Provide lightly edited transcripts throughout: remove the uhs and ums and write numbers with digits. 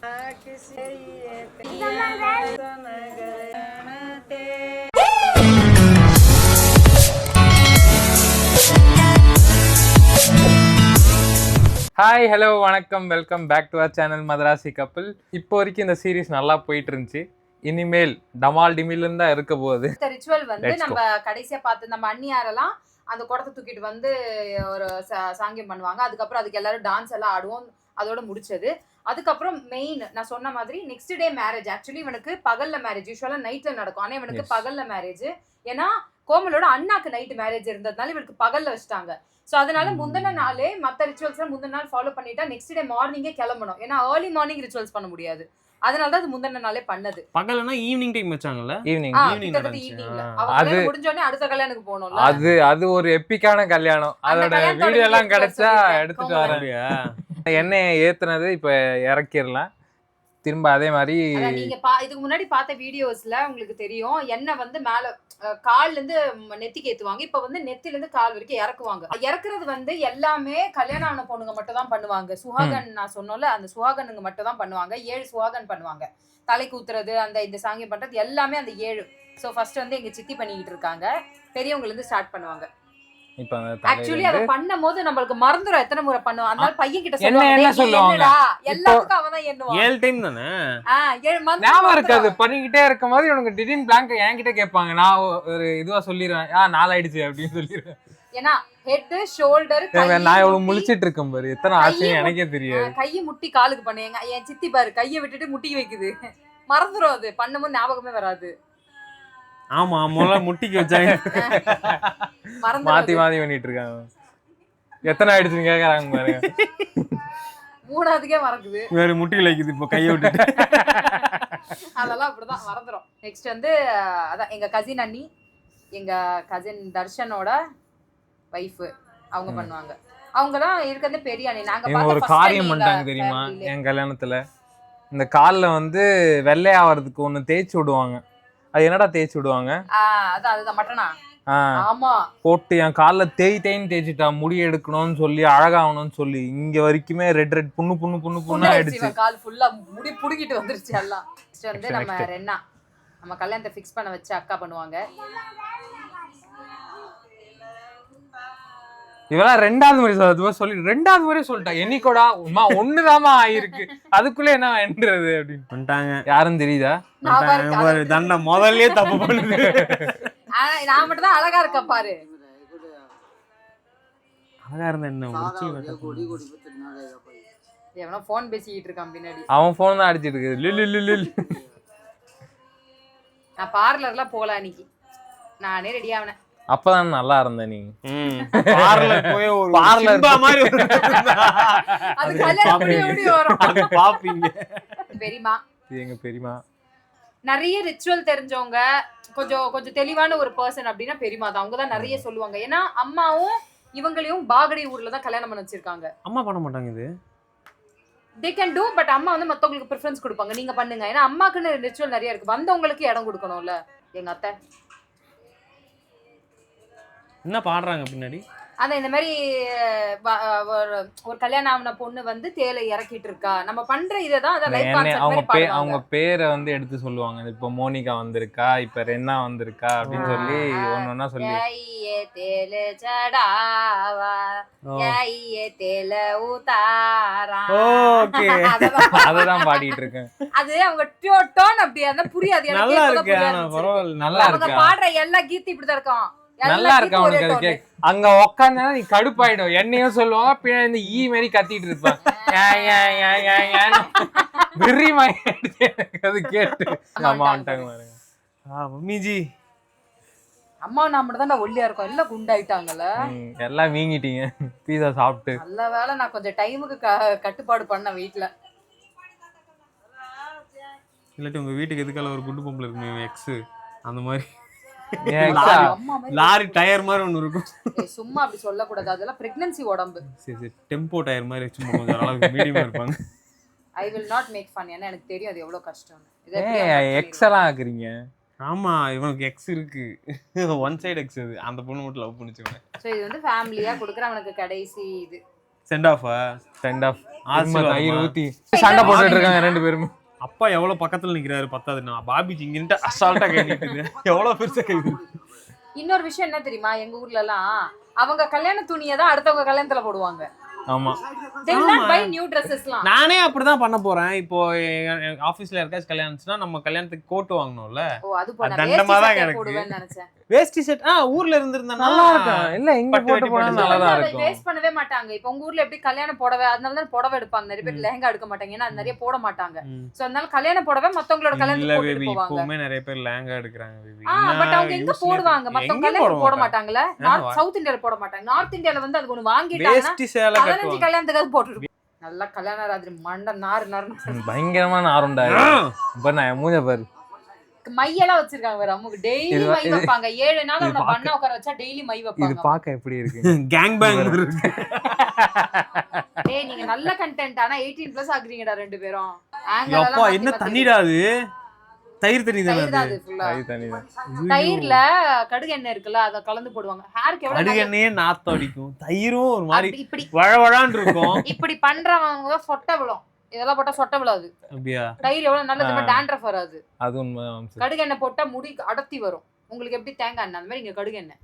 Hi hello வணக்கம், welcome back to our channel Madrasi couple. இப்போ வரைக்கும் இந்த சீரீஸ் நல்லா போயிட்டு இருந்துச்சு. இனிமேல் டமால் டிமில்னு தான் இருக்க போகுது. இந்த ரிச்சுவல் வந்து நம்ம கடைசியா பார்த்து நம்ம அண்ணியாரெல்லாம் அந்த குடத்தை தூக்கிட்டு வந்து ஒரு சாங்கியம் பண்ணுவாங்க. அதுக்கப்புறம் அதுக்கு எல்லாரும் டான்ஸ் எல்லாம் ஆடுவோம். அதோட முடிச்சது. அதுக்கப்புறம் மெயின் நான் சொன்ன மாதிரி நெக்ஸ்ட் டே மேரேஜ். ஆக்சுவலி இவனுக்கு பகல்ல மேரேஜ், யூஸ்வலா நைட்ல நடக்கும். ஆனா இவனுக்கு பகல்ல மேரேஜ். ஏன்னா கோமலோட அண்ணாக்கு நைட் மேரேஜ் இருந்ததுனால இவனுக்கு பகல்ல வச்சிட்டாங்க. ஸோ அதனால முந்தின நாளே மற்ற ரிச்சுவல்ஸ் முந்தின நாள் ஃபாலோ பண்ணிட்டா நெக்ஸ்ட் டே மார்னிங்கே கிளம்பணும். ஏன்னா ஏர்லி மார்னிங் ரிச்சுவல்ஸ் பண்ண முடியாது. அதனால தான் அது முந்தின நாளே பண்ணது. பகல்னா ஈவினிங் டைம் வச்சாங்கல்ல, ஈவினிங் அது முடிஞ்ச உடனே அடுத்த கல்யாணத்துக்கு போகணும்ல. அது ஒரு எப்பிக்கான கல்யாணம். அதோட வீடியோ எல்லாம் கிடைச்சா எடுத்துட்டு வரேன். எண்ணெயை ஏத்துனது இப்ப இறக்கிடலாம். திரும்ப அதே மாதிரி நீங்க இதுக்கு முன்னாடி பார்த்த வீடியோஸ்ல உங்களுக்கு தெரியும், எண்ணெய் வந்து மேல கால்ல இருந்து நெத்திக்கு ஏத்துவாங்க. இப்ப வந்து நெத்தில இருந்து கால் வரைக்கும் இறக்குவாங்க. இறக்குறது வந்து எல்லாமே கல்யாணம் ஆன பொண்ணுங்க மட்டும் தான் பண்ணுவாங்க. சுஹாகன் நான் சொன்னோம்ல, அந்த சுஹாகனுங்க மட்டும் தான் பண்ணுவாங்க. 7 சுஹாகன் பண்ணுவாங்க. தலைக்கு ஊத்துறது, அந்த இந்த சாங்கியம் பண்றது எல்லாமே அந்த 7. சோ ஃபர்ஸ்ட் வந்து எங்க சித்தி பண்ணிக்கிட்டு இருக்காங்க. பெரியவங்க இருந்து ஸ்டார்ட் பண்ணுவாங்க. இப்ப ஆக்சுவலி அத பண்ணும்போது நம்மளுக்கு மறந்துரும் எத்தனை முறை பண்ணுவோம். அதனால பையன் கிட்ட என்ன சொல்லுவாங்க, எல்லாத்துக்கும் அவன் தான் எண்ணுவான். 7 டைம் தானே ஞாபகம் இருக்காது. பண்ணிக்கிட்டே இருக்கும் போது இவனுக்கு திடீர்னு பிளாங்க் என்கிட்ட கேட்பாங்க. நான் ஒரு இதுவா சொல்லிடுவேன், 4 ஆயிடுச்சு அப்படின்னு சொல்லிடுவேன். ஏன்னா ஹெட் ஷோல்டர் நான் எவ்வளவு முழிச்சிட்டு இருக்கேன் பாரு, எத்தனை ஆச்சுன்னு எனக்கே தெரியாது. கையை முட்டி காலுக்கு பண்ணுங்க. என் சித்தி பாரு கையை விட்டுட்டு முட்டிக்கு வைக்குது. மறந்துரும், அது பண்ணும்போது ஞாபகமே வராது. ஆமா, முதல்ல முட்டிக்கு வச்சாங்க. மாத்தி பண்ணிட்டு இருக்காங்க. எத்தனை ஆயிடுச்சுன்னு கேக்குறாங்க பாருங்க. 3ஆவதுக்கே மறக்குது, வேற முட்டிக்கு வைக்குது. இப்போ கையை விட்டுட்டு அதெல்லாம் அப்படிதான் மறந்துரும். நெக்ஸ்ட் வந்து அதான் எங்க கசின் அண்ணி, எங்க கசின் தர்ஷனோட வைஃப், அவங்க பண்ணுவாங்க. அவங்க தான் இருக்கிறது பெரிய அண்ணி. நாங்க ஒரு காரியம் பண்ணிட்டாங்க தெரியுமா என் கல்யாணத்துல. இந்த கால்ல வந்து வெள்ளையாவறதுக்கு ஒண்ணு தேய்ச்சி விடுவாங்க. அது என்னடா தேய்ச்சி விடுவாங்க? அதுதான் மட்டனா. ஆமா, போட்டு என் கால்ல தேய்ன்னு தேய்ச்சிட்டா, முடி எடுக்கணும்னு சொல்லி அழகாகணும்னு சொல்லி இங்க வரைக்குமே ரெட் புண்ணு ஆயிடுச்சு. கால் ஃபுல்லா முடி புடுங்கிட்டு வந்துருச்சு எல்லாம். வந்து நம்ம ரென்னா நம்ம கல்யாணத்தை ஃபிக்ஸ் பண்ண வச்சு அக்கா பண்ணுவாங்க. இவெல்லாம் 2வது முறை சொல்லி 2வது முறை சொல்லிட்டா. என்னைக்கோடா உமா ஒண்ணுதாமா ஆயிருக்கு, அதுக்குள்ள என்ன என்றது அப்படின்னு பண்ணிட்டாங்க. யாரும் தெரியுதா? தண்டை முதல்லயே தப்பு பண்ணுது. நான் மட்டும் தான் அழகா இருக்க பாரு. அழகா இருந்தா என்ன? எவனோ போன் பேசிக்கிட்டு இருக்கான் பின்னாடி. அவன் போன் தான் அடிச்சிட்டு இருக்கு. நான் பார்லர்ல போல அன்னைக்கு, நானே ரெடி ஆவனேன். அப்பதான் நல்லா இருந்த நீ. பார்லர் போய் ஒரு பார்லர் மாதிரி அது கல்யாணம் வரும் பாப்பீங்க. பெரியமா, எங்க பெரியமா நிறைய ரிச்சுவல் தெரிஞ்சவங்க, கொஞ்சம் தெளிவான ஒரு பர்சன் அப்படின்னா பெரியமா தான். அவங்க தான் நிறைய சொல்லுவாங்க. ஏன்னா அம்மாவும் இவங்களையும் பாகடி ஊர்ல தான் கல்யாணம் பண்ண வச்சிருக்காங்க. அம்மா பண்ண மாட்டாங்க இது. they can do, பட் அம்மா வந்து மத்தவங்களுக்கு ப்ரிஃபரன்ஸ் கொடுப்பாங்க. நீங்க பண்ணுங்க. ஏன்னா அம்மாக்குன்னு ரிச்சுவல் நிறைய இருக்கு. வந்தவங்களுக்கு இடம் கொடுக்கணும்ல. எங்க அத்தை என்ன பாடுறாங்க பின்னாடி? அதான் இந்த மாதிரி ஒரு கல்யாணம் ஆன பொண்ணு வந்து தேலை இறக்கிட்டு இருக்கா. நம்ம பண்ற இததான் அவங்க பேரை வந்து எடுத்து சொல்லுவாங்க. இப்ப மோனிகா வந்திருக்கா, இப்ப ரென்னா வந்திருக்கா அப்படின்னு சொல்லி ஒன்னொன்னா சொல்லி அததான் பாடிட்டு இருக்கேன். அது அவங்க டோன் அப்படி அதான் புரியாது. நல்லா இருக்கு, நல்லா இருக்கு. பாடுற எல்லா கீத்து இப்படிதான் இருக்கும். நல்லா இருக்கு அவனுக்கு. அங்க உக்காந்தா நீ கடுப்பாயிடும். என்னையும் சொல்லுவாங்க, பின்னாடி இந்த ஈ மாதிரி கத்திட்டு இருப்பான். அது கேட்டு அம்மா வந்துட்டாங்க பாருங்க. மம்மிஜி அம்மா நான் மட்டும் தான் ஒல்லியா இருக்கும், எல்லாம் குண்டாயிட்டாங்கல்ல. எல்லாம் வீங்கிட்டீங்க பீஸா சாப்பிட்டு. நல்ல வேலை நான் கொஞ்சம் டைமுக்கு கட்டுப்பாடு பண்ண வீட்டுல. இல்லாட்டி உங்க வீட்டுக்கு எதுக்கால ஒரு குண்டு பொம்பளை இருக்குமே, எக்ஸ் அந்த மாதிரி லாரி டயர் மாதிரி ஒன்னு இருக்கும். சும்மா அப்படி சொல்லக்கூடாது, அதெல்லாம் பிரெக்னன்சி உடம்பு. சரி டெம்போ டயர் மாதிரி சும்மா கொஞ்சம் அளவுக்கு மீடியமா இருப்பாங்க. I will not make fun. ஏன்னா எனக்கு தெரியும் அது எவ்வளவு கஷ்டம். எக்ஸ் எல்லாம் ஆக்குறீங்க. ஆமா, இவனுக்கு எக்ஸ் இருக்கு, ஒன் சைடு எக்ஸ். அது அந்த பொண்ணு மட்டும் லவ் பண்ணிச்சுவேன். சோ இது வந்து ஃபேமிலியா கொடுக்குற அவனுக்கு கடைசி இது. சென்ட் ஆஃபா சென்ட் ஆஃப் ஆசீர்வாதமா? தயிர் ஊத்தி சண்டை போட்டுட்டு இருக்காங்க 2 பேரும். அப்பா எவ்வளவு பக்கத்துல நிக்கிறாரு பத்தாது. நான் பாபிஜி இங்கிட்ட அசால்ட்டா கேட்டுட்டு எவ்வளவு பெருசா கை இன்னொரு விஷயம் என்ன தெரியுமா, எங்க ஊர்ல எல்லாம் அவங்க கல்யாண துணியை தான் அடுத்தவங்க கல்யாணத்துல போடுவாங்க. ஆமா they will not buy new dresses-லாம். நானே அப்படிதான் பண்ண போறேன். இப்போ ஆபீஸ்ல யாருக்காச்சும் கல்யாணம்னா நம்ம கல்யாணத்துக்கு கோட் வாங்கணும்ல. ஓ அது போனா தண்டமா தான் வேஷ்டி எனக்கு. போடுவேன்னு நினைச்சேன். வேஷ்டி செட் ஊர்ல இருந்திருந்தா நல்லா இருக்கும். இல்ல இங்க பட்டு போட்டு வெட்டி போனா போட்டு நல்லா தான் அதை இருக்கும். வேஸ்ட் பண்ணவே மாட்டாங்க. இப்போ உங்க ஊர்ல எப்படி கல்யாண புடவை, அதனால தான் புடவை எடுப்பாங்க. நிறைய பேர் லெஹங்கா எடுக்க மாட்டாங்க, ஏன்னா அது நிறைய போட மாட்டாங்க. சோ அதனால கல்யாண புடவை மத்தவங்களோட இல்ல கல்யாணத்துக்கு பேபி, போட்டுட்டு போவாங்க. இப்பவுமே நிறைய பேர் லேங்கா எடுக்கறாங்க பேபி. பட் அவங்க எங்க போடுவாங்க, மத்தவங்க கல்யாணத்துக்கு போட மாட்டாங்கல. நார்த் சவுத் இந்தியால போட மாட்டாங்க. நார்த் இந்தியால வந்து அது ஒன்னு வாங்கிட்டாங்கன்னா வேஷ்டி சேலை 15 கட்டுவாங்க. கல்யாணத்துக்கு போட்டுட்டு நல்லா கல்யாண ராத்திரி மண்ட நாறு நாறு பயங்கரமான ஆருண்டா. இப்ப நான் மூஞ்ச பாரு. மையெல்லாம் வச்சிருக்காங்க வேற. அம்முக்கு டெய்லி மை வைப்பாங்க. 7 நாள் அவன பண்ண உட்கார வச்சா டெய்லி மை இது வைப்பாங்க. பாக்க எப்படி இருக்கு? கேங் பேங் இருக்கு. டேய் நீங்க நல்ல கண்டென்ட், ஆனா 18+ ஆகுறீங்கடா 2 பேரும். அப்பா என்ன தண்ணிடா அது? தயிர் தண்ணி தானே அது? அது ஃபுல்லா அது தனிதான். தயிர்ல கடுகு எண்ணெய் இருக்குல்ல, அத கலந்து போடுவாங்க. ஹேருக்கு எவ்வளவு கடுகு எண்ணெயே நாத்தம் அடிக்கும். தயிரும் ஒரு மாதிரி இப்படி வழவழான்னு இருக்கும். இப்படி பண்றவங்க தான் சொட்டை விழும். இதெல்லாம் போட்டா சொட்டை விழாது. அப்படியா? தயிர் எவ்வளவு நல்லது, டாண்ட்ரஃப் வராது. அது உண்மை. கடுகு எண்ணெய் போட்டா முடி அடர்த்தி வரும். உங்களுக்கு எப்படி தேங்காய் எண்ணெய், அந்த மாதிரி இங்க கடுகு எண்ணெய்.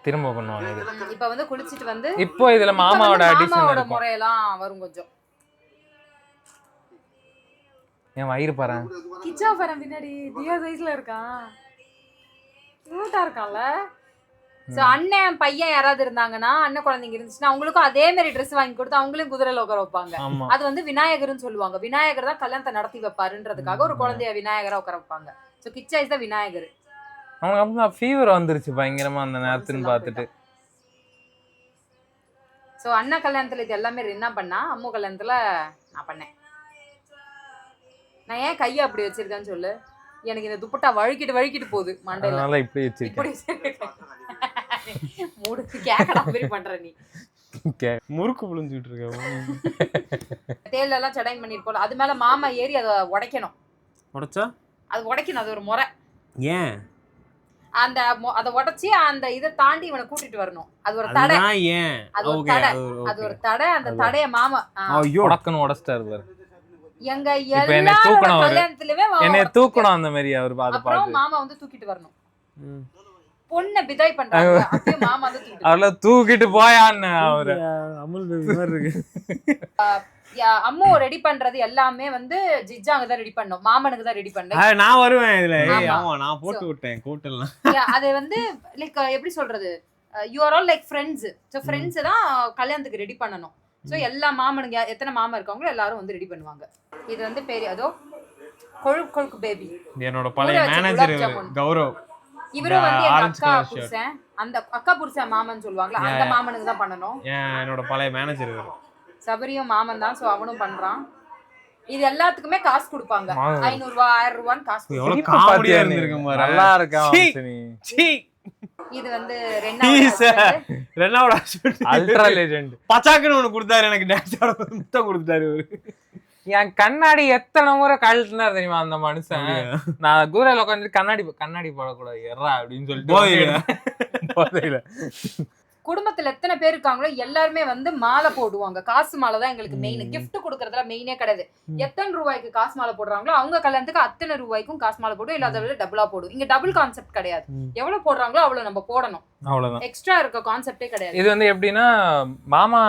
திரும்ப பண்ணுவாங்க இது. இப்ப வந்து குளிச்சிட்டு வந்து இப்போ இதுல மாமாவோட அடிஷன் மாமாவோட இருக்கும். முறையெல்லாம் வரும் கொஞ்சம். என் வயிறு பாரு. கிச்சா பாரு பின்னாடி தியா சைஸ்ல இருக்கான். கியூட்டா இருக்கான்ல. சோ அண்ணன் பையன் யாராவது இருந்தாங்கன்னா, அண்ணன் குழந்தைங்க இருந்துச்சுன்னா அவங்களுக்கும் அதே மாதிரி ட்ரெஸ் வாங்கி கொடுத்து அவங்களையும் குதிரையில உட்கார வைப்பாங்க. ஆமா. அது வந்து விநாயகர்னு சொல்லுவாங்க. விநாயகர் தான் கல்யாணத்தை நடத்தி வைப்பாருன்றதுக்காக ஒரு குழந்தைய விநாயகரா உட்கார வைப்பாங்க. சோ கிச்சா இஸ் தான் விநாயகர். அவனுக்கு அப்புறம் ஃபீவர் வந்துருச்சு பயங்கரமா அந்த நேரத்துன்னு பார்த்துட்டு. சோ அண்ணா கல்யாணத்துல இது எல்லாமே என்ன பண்ணா, அம்மு கல்யாணத்துல நான் பண்ணேன். நான் ஏன் கையை அப்படி வச்சிருக்கேன்னு சொல்லு. எனக்கு இந்த துப்பட்டா வழுக்கிட்டு போகுது மண்டையில. அதனால இப்படி வச்சிருக்கேன். இப்படி வச்சிருக்கேன். மூடுக்கு கேக்கடா மாதிரி பண்ற நீ. முறுக்கு புளிஞ்சிட்டு இருக்க. தேல்ல எல்லாம் சடைன் பண்ணிட்டு போல. அது மேல மாமா ஏறி அதை உடைக்கணும். உடைச்சா? அது உடைக்கணும், அது ஒரு முறை. ஏன்? அந்த அதை உடைச்சி அந்த இதை தாண்டி இவனை கூட்டிட்டு வரணும். அது ஒரு தடை. ஏன்? அது ஒரு தடை. அது ஒரு தடை. அந்த தடைய மாமா ஐயோ உடக்கணும் உடைச்சிட்டாரு பாரு. எங்க இப்ப என்னை எல்லாரோட தூக்கணும் அவரு. கல்யாணத்துலயுமே என்னைய தூக்கணும் அந்த மாதிரி அவரு அதை அப்புறம் பார்த்து. மாமா வந்து தூக்கிட்டு வரணும். பொண்ணை பிதாய் பண்றாங்க. அப்படியே மாமா வந்து தூக்கிட்டு அவள தூக்கிட்டு போயான்னு அவரு. அமுல் பேபி மாதிரி இருக்கு. அம்மு ரெடி பண்றது எல்லாமே வந்து ஜிஜாங்க தான் ரெடி பண்ணோம். மாமனுக்கு தான் ரெடி பண்ணேன். நான் வருவேன் இதுல. ஆமா. ஆமா நான் போட்டு விட்டேன் கோட்டெல்லாம். அது வந்து லைக் எப்படி சொல்றது, you are all like friends. So friends தான் கல்யாணத்துக்கு ரெடி பண்ணணும். ஸோ எல்லா மாமனுங்க எத்தனை மாமா இருக்காங்களோ எல்லாரும் வந்து ரெடி பண்ணுவாங்க. இது வந்து பெரிய அதோ கொழுக்கு பேபி. என்னோட பழைய மேனேஜர் கௌரவ். இவரும் வந்து எங்க அக்கா புருஷன். அந்த அக்கா புருஷன் மாமன் சொல்லுவாங்களா, அந்த மாமனுக்கு தான் பண்ணணும். என்னோட பழைய மேனேஜர் சபரியும் மாமன் தான். ஸோ அவனும் பண்றான். இது எல்லாத்துக்குமே காசு கொடுப்பாங்க. 500 ரூபாய் 1000 ரூபான்னு காசு. எவ்வளவு காமெடியா இருந்திருக்கு பாரு. நல்லா இருக்கா நீ. இது வந்து ரெண்டாவோட ஹஸ்பண்ட் அல்ட்ரா லெஜெண்ட். பச்சாக்குன்னு ஒண்ணு கொடுத்தாரு எனக்கு. டான்ஸோட முத்தம் கொடுத்தாரு அவரு. என் கண்ணாடி எத்தனை முறை கழட்டினார் தெரியுமா அந்த மனுஷன். நான் கூரையில உட்காந்து கண்ணாடி போடக்கூடாது எறா அப்படின்னு சொல்லிட்டு போதையில. குடும்பத்துல எத்தனை பேர் இருக்காங்களோ எல்லாருமே வந்து மாலை போடுவாங்க. காசு மாலை தான் எங்களுக்கு மெயின். கிஃப்ட் கொடுக்கறதுல மெயினே கிடையாது. எத்தனை ரூபாய்க்கு காசு மாலை போடுறாங்களோ அவங்க கல்யாணத்துக்கு அத்தனை ரூபாய்க்கும் காசு மாலை போடும். இல்ல அதை விட டபுளா போடும். இங்க டபுள் கான்செப்ட் கிடையாது. எவ்வளவு போடுறாங்களோ அவ்வளவு நம்ம போடணும். அவ்வளவுதான். எக்ஸ்ட்ரா இருக்க கான்செப்டே கிடையாது. இது வந்து எப்படின்னா மாமா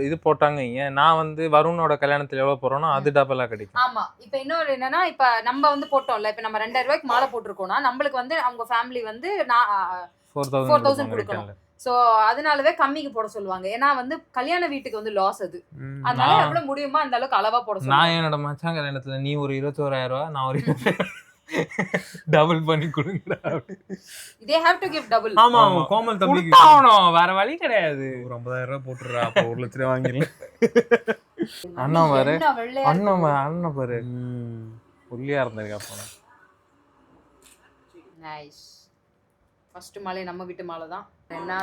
இது போட்டாங்க. நான் வந்து வருணோட கல்யாணத்துல எவ்வளவு போறோம்னா அது டபுளா கிடைக்கும். ஆமா. இப்ப இன்னொரு என்னன்னா, இப்ப நம்ம வந்து போட்டோம்ல, இப்ப நம்ம 2000 ரூபாய்க்கு மாலை போட்டிருக்கோம்னா நம்மளுக்கு வந்து அவங்க ஃபேமிலி வந்து 4000 கொடுக்கணும். சோ அதனாலவே கம்மிக்கு போட சொல்லுவாங்க. ஏன்னா வந்து கல்யாண வீட்டுக்கு வந்து லாஸ் அது. அதனால எவ்வளவு முடியுமோ அந்த அளவுக்கு அளவா போட சொல்லுவாங்க. நான் என்னோட மச்சான் கல்யாணத்துல நீ ஒரு 21000 ரூபாய் நான் ஒரு டபுள் பண்ணி கொடுங்கடா. they have to give double. ஆமா கோமல் தம்பிக்கு கொடுத்தாவணும், வேற வழி கிடையாது. ஒரு 50000 ரூபாய் போட்டுறா, அப்ப 1 லட்சம் ரூபாய் வாங்கிடலாம். அண்ணன் பாரு, அண்ணன் பாரு புள்ளியா இருந்திருக்கா போன. நைஸ். ஃபர்ஸ்ட் மாலை நம்ம வீட்டு மாலை தான்.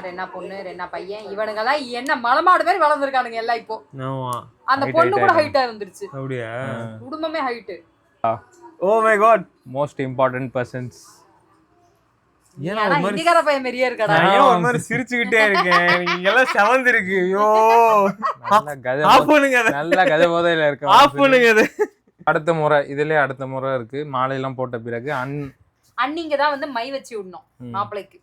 ரென்னா பொண்ணு ரென்னா பையன். இவனுங்கெல்லாம் என்ன மலமாடு மாதிரி வளர்ந்துருக்கானுங்க எல்லாம். இப்போ ஆமா அந்த பொண்ணு கூட ஹைட்டா வந்துருச்சு. அப்படியா? குடும்பமே height. Oh my god. Most important persons. ஏன்னா ஆனா ஒரு மாதிரி ஹிந்திக்கார பையன் மாதிரியே இருக்கடா. நான் ஏன் ஒரு மாதிரி சிரிச்சுக்கிட்டே இருக்கேன்? நீங்க எல்லாம் செவந்து இருக்கு. ஐயோ நல்ல கதை ஆஃப் பண்ணுங்க அதை. நல்ல கதை போதையில இருக்கு. ஆஃப் பண்ணுங்க அதை. அடுத்த முறை இதுலயே அடுத்த முறை இருக்கு. மாலையெல்லாம் போட்ட பிறகு அண்ணிங்க தான் வந்து மை வச்சு விடணும் மாப்பிளைக்கு.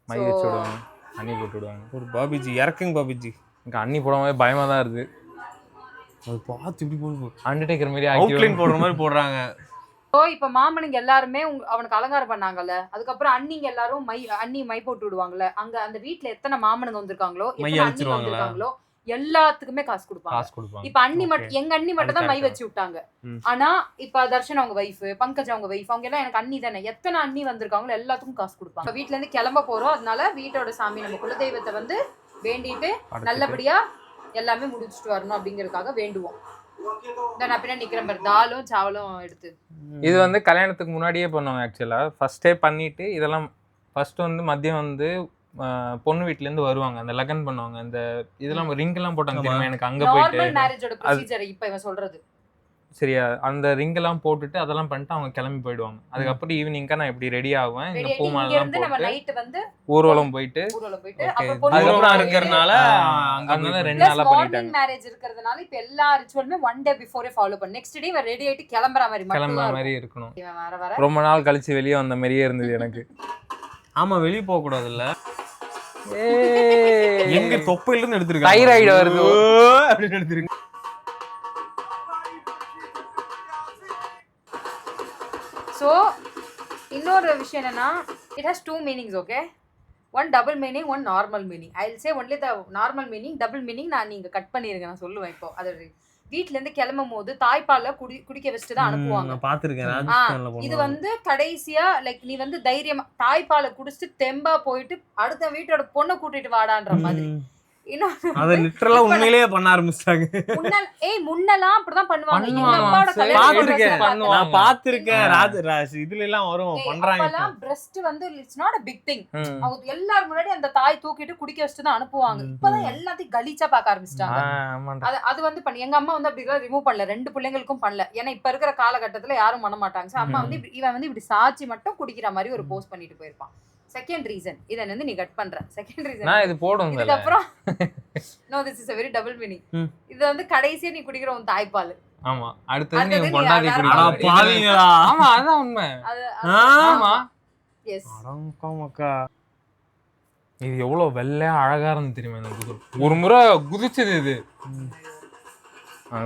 மை வச்சு விடுவாங்க, அண்ணி போட்டு விடுவாங்க. ஒரு பாபிஜி இறக்குங்க பாபிஜி. எனக்கு அண்ணி போடாம பயமா தான் இருக்கு. அது பார்த்து இப்படி போடுவோம், அண்டர்டேக்கர் மாதிரி அவுட்லைன் போடுற மாதிரி போடுறாங்க. ஸோ இப்போ மாமனுங்க எல்லாருமே அவனுக்கு அலங்காரம் பண்ணாங்கல்ல, அதுக்கப்புறம் அண்ணிங்க எல்லாரும் அண்ணி மை போட்டு விடுவாங்கல்ல. அங்க அந்த வீட்டுல எத்தனை மாமனுங்க வந்திருக்காங்களோ, எத்தனை அண்ணி வந்திருக்காங்களோ எல்லாத்துக்குமே காசு கொடுப்பாங்க. இப்ப அண்ணி மட்டும், எங்க அண்ணி மட்டும் தான் மை வச்சு விட்டாங்க. ஆனா இப்ப தர்ஷன் அவங்க வைஃப், பங்கஜ் அவங்க வைஃப், அவங்க எல்லாம் எனக்கு அண்ணி தானே. எத்தனை அண்ணி வந்திருக்காங்களோ எல்லாத்துக்கும் காசு கொடுப்பாங்க. வீட்டுல இருந்து கிளம்ப போறோம், அதனால வீட்டோட சாமி நம்ம குலதெய்வத்தை வந்து வேண்டிட்டு நல்லபடியா எல்லாமே முடிச்சுட்டு வரணும் அப்படிங்கறதுக்காக வேண்டுவோம். நான் பின்னாடி நிக்கிறேன் பாரு, தாலும் சாவலும் எடுத்து. இது வந்து கல்யாணத்துக்கு முன்னாடியே பண்ணுவாங்க. ஆக்சுவலா ஃபர்ஸ்டே பண்ணிட்டு இதெல்லாம் ஃபர்ஸ்ட் வந்து மதியம் வந்து பொண்ணு வீட்ல இருந்து வருவாங்க, அந்த லகன் பண்ணுவாங்க, அந்த இதெல்லாம் ரிங் எல்லாம் போட்டாங்க தெரியுமா எனக்கு அங்க போயிட்டு. நார்மல் மேரேஜோட ப்ரொசீஜர் இப்ப இவன் சொல்றது சரியா. அந்த ரிங் எல்லாம் போட்டுட்டு அதெல்லாம் பண்ணிட்டு அவங்க கிளம்பி போயிடுவாங்க. அதுக்கப்புறம் ஈவினிங்கா நான் எப்படி ரெடி ஆகுவேன், இந்த பூ மாலை எல்லாம் போட்டு ஊர்வலம் போயிட்டு அதுக்கப்புறம் இருக்கிறதுனால அதனால 2 நாளா பண்ணிட்டாங்க. மேரேஜ் இருக்கிறதுனால இப்ப எல்லா ரிச்சுவலுமே ஒன் டே பிஃபோரே ஃபாலோ பண்ணி நெக்ஸ்ட் டே ரெடி ஆயிட்டு கிளம்புற மாதிரி இருக்கணும். வர வர ரொம்ப நாள் கழிச்சு வெளியே வந்த மாதிரியே இருந்தது எனக்கு. ஆமா, வெளிய போக கூடாது இல்ல. எங்க தொப்பையில இருந்து எடுத்துருக்காங்க, தைராய்டு வருது அப்படின்னு எடுத்துருக்கு. ஸோ இன்னொரு விஷயம் என்னன்னா, it has 2 meanings. Okay, one double meaning, one normal meaning. I will say only the normal meaning. Double meaning நான் நீங்க கட் பண்ணிருங்க, நான் சொல்லுவேன். இப்போ அது வீட்ல இருந்து கிளம்பும் போது தாய்ப்பால குடிக்க வச்சுட்டு தான் அனுப்புவாங்க. பாத்துருக்கேன். இது வந்து கடைசியா லைக் நீ வந்து தைரியமா தாய்ப்பால குடிச்சிட்டு தெம்பா போயிட்டு அடுத்த வீட்டோட பொண்ணை கூட்டிட்டு வாடான்ற மாதிரி. அத லிட்டரலா உண்மையிலேயே பண்ண ஆரம்பிச்சாங்க. முன்னெல்லாம் அப்படிதான் பண்ணுவாங்க. எங்க அப்பாவோட நான் பாத்திருக்கேன். ராஜராஜ் இதுல எல்லாம் வரும் பண்றாங்க. அப்பலாம் பிரஸ்ட் வந்து it's not a big thing. அவங்க எல்லாரும் முன்னாடி அந்த தாய் தூக்கிட்டு குடிக்க வச்சுட்டு தான் அனுப்புவாங்க. இப்பதான் எல்லாத்தையும் கலீச்சா பார்க்க ஆரம்பிச்சிட்டாங்க. அது வந்து பண்ணி எங்க அம்மா வந்து அப்படி ரிமூவ் பண்ணல, 2 பிள்ளைங்களுக்கும் பண்ணல. ஏன்னா இப்ப இருக்கிற காலகட்டத்துல யாரும் பண்ண மாட்டாங்க. அம்மா வந்து இவன் வந்து இப்படி சாட்சி மட்டும் குடிக்கிற மாதிரி ஒரு போஸ்ட் பண்ணிட்டு போயிருப்பான். செகண்ட் ரீசன் இத வந்து நீ கட் பண்ற. செகண்ட் ரீசன் நான் இது போடுங்க. இதுக்கு அப்புறம் no this is a very double meaning. இது வந்து கடைசியா நீ குடிக்கிற உன் தாய்ப்பால். ஆமா, அடுத்து நீ பொண்டாட்டி குடிக்கிற. அட பாவிங்களா. ஆமா, அதான் உண்மை. ஆமா எஸ். அடங்கமக்கா, இது எவ்வளவு வெள்ளையா அழகா இருந்து தெரியுமா இந்த குதிரை. ஒரு முறை குதிச்சது இது.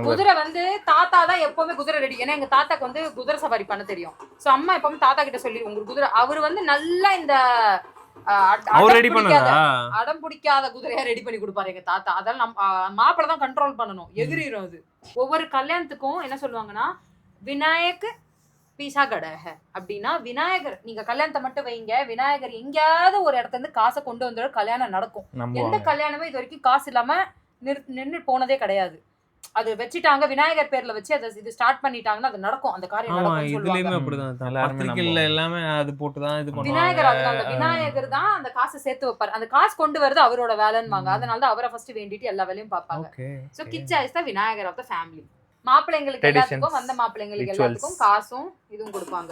குதிரை வந்து தாத்தா தான் எப்பவுமே குதிரை ரெடி. ஏன்னா எங்க தாத்தாக்கு வந்து குதிரை சவாரி பண்ண தெரியும். சோ அம்மா எப்பவுமே தாத்தா கிட்ட சொல்லி உங்களுக்கு குதிரை, அவர் வந்து நல்லா இந்த அடம் பிடிக்காத குதிரையா ரெடி பண்ணி கொடுப்பாரு எங்க தாத்தா. அதெல்லாம் மாப்பிள்ள தான் கண்ட்ரோல் பண்ணணும், எகிரிரும் அது. ஒவ்வொரு கல்யாணத்துக்கும் என்ன சொல்லுவாங்கன்னா, விநாயக் பீசா கடை அப்படின்னா விநாயகர் நீங்க கல்யாணத்தை மட்டும் வைங்க, விநாயகர் எங்கேயாவது ஒரு இடத்துல இருந்து காசை கொண்டு வந்தோட கல்யாணம் நடக்கும். எந்த கல்யாணமே இது வரைக்கும் காசு இல்லாம நின்று போனதே கிடையாது. அது வச்சிட்டாங்க விநாயகர் பேர்ல வச்சு அதை இது ஸ்டார்ட் பண்ணிட்டாங்கன்னா அது நடக்கும், அந்த காரியம் நடக்கும் சொல்லுவாங்க. பத்திரிக்கையில எல்லாமே அது போட்டு தான் இது பண்ணுவாங்க. விநாயகர் அந்த விநாயகர் தான் அந்த காசை சேர்த்து வைப்பார். அந்த காசு கொண்டு வரது அவரோட வேலைன்னுவாங்க. அதனால தான் அவரை ஃபர்ஸ்ட் வேண்டிட்டு எல்லா வேலையும் பார்ப்பாங்க. சோ கிட்ஸ் ஐஸ் தான் விநாயகர் ஆஃப் த ஃபேமிலி. மாப்பிள்ளைங்களுக்கு எல்லாத்துக்கும் வந்த மாப்பிள்ளைங்களுக்கு எல்லாத்துக்கும் காசும் இதுவும் கொடுப்பாங்க.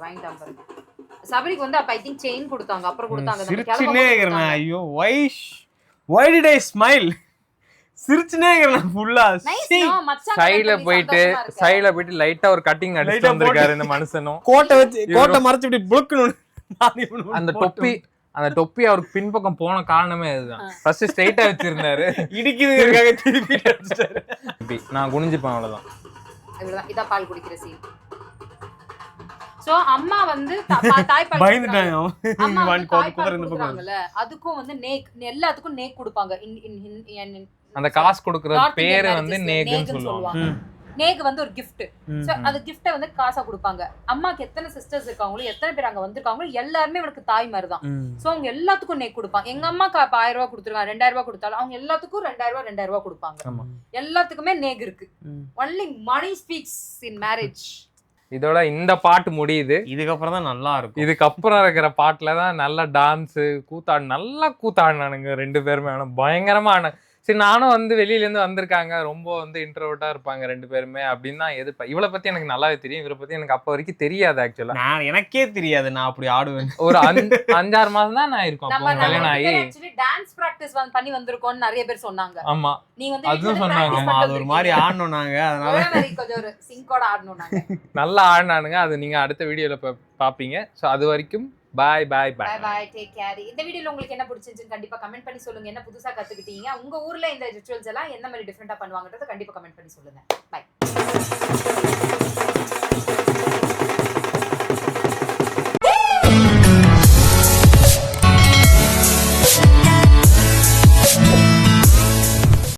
வாங்கிட்டாங்க. சபரிக்கு வந்து அப்ப ஐ திங்க் செயின் கொடுத்தாங்க, அப்புறம் கொடுத்தாங்க. ஐயோ why did I smile? சிரிச்சுனே இருக்கேன் ஃபுல்லா. சைடுல போயிட்டு லைட்டா ஒரு கட்டிங் அடிச்சு வந்திருக்காரு இந்த மனுஷனும். கோட்டை மறைச்சு இப்படி புளுக்கணும். அந்த தொப்பி அவருக்கு பின்பக்கம் போன காரணமே அதுதான். ஃபர்ஸ்ட் ஸ்ட்ரைட்டா வச்சிருந்தாரு, இடிக்குதுங்கறதுக்காக திருப்பி அடிச்சாரு. நான் குனிஞ்சிப்பேன் அவ்வளவுதான். இவ்வளவுதான். இத பால் குடிக்கிற சீன். சோ அம்மா வந்து தாய்ப்பால் பயந்துட்டாங்க. அம்மா தாய்ப்பால் குடுக்குறாங்கல, அதுக்கும் வந்து நேக் எல்லாத்துக்கும் நேக் கொடுப்பாங்க. அந்த காசு கொடுக்கிற பேரு வந்து நேக்னு சொல்லுவாங்க. நேக் வந்து ஒரு gift. சோ அது gift வந்து காசா கொடுப்பாங்க. அம்மாக்கு எத்தனை சிஸ்டர்ஸ் இருக்காங்களோ, எத்தனை பேர் அங்க வந்திருக்காங்களோ எல்லாருமே அவளுக்கு தாய் மாதிரி தான். சோ அவங்க எல்லாத்துக்கும் நேக் கொடுப்பாங்க. எங்க அம்மாக்கு 1000 ரூபாய் கொடுத்துருவாங்க, 2000 ரூபாய் கொடுத்தாலும் அவங்க எல்லாத்துக்கும் 2000 ரூபாய் கொடுப்பாங்க. எல்லாத்துக்குமே நேக் இருக்கு. only money speaks in marriage. இதோட இந்த பாட்டு முடியுது. இதுக்கப்புறம் தான் நல்லா இருக்கும். இதுக்கப்புறம் இருக்கிற பாட்டுல தான் நல்லா டான்ஸ் கூத்தாடு நல்லா கூத்தாடினானுங்க 2 பேருமே. பயங்கரமான சரி நானும் வந்து வெளியில இருந்து வந்திருக்காங்க, ரொம்ப வந்து இன்ட்ரோவர்ட்டா இருப்பாங்க 2 பேருமே அப்படின்னு தான் எதிர்ப்பேன். இவளை பத்தி எனக்கு நல்லாவே தெரியும். இவரை பத்தி எனக்கு அப்ப வரைக்கும் தெரியாது ஆக்சுவலா. எனக்கே தெரியாது நான் அப்படி ஆடுவேன். ஒரு 5-6 மாசம் தான் நான் இருக்கோம் அப்போ கல்யாணம் ஆகி. ஆக்சுவலி டான்ஸ் பிராக்டிஸ் பண்ணி வந்திருக்கோம்னு நிறைய பேர் சொன்னாங்க. ஆமா நீ வந்து அதுவும் சொன்னாங்க. ஆமா அது ஒரு மாதிரி ஆடணும் நாங்க, அதனால கொஞ்சம் ஒரு சிங்கோட ஆடணும் நாங்க. நல்லா ஆடினானுங்க. அது நீங்க அடுத்த வீடியோல பாப்பீங்க. சோ அது வரைக்கும் bye bye bye bye. Bye, take care. இந்த வீடியோல உங்களுக்கு என்ன பிடிச்சிருந்துன்னு கண்டிப்பா கமெண்ட் பண்ணி சொல்லுங்க. என்ன புதுசா கத்துக்கிட்டீங்க, உங்க ஊர்ல இந்த ரிச்சுவல்ஸ் எல்லாம் என்ன மாதிரி டிஃபரெண்டா பண்ணுவாங்கன்றத கண்டிப்பா கமெண்ட் பண்ணி சொல்லுங்க. பை.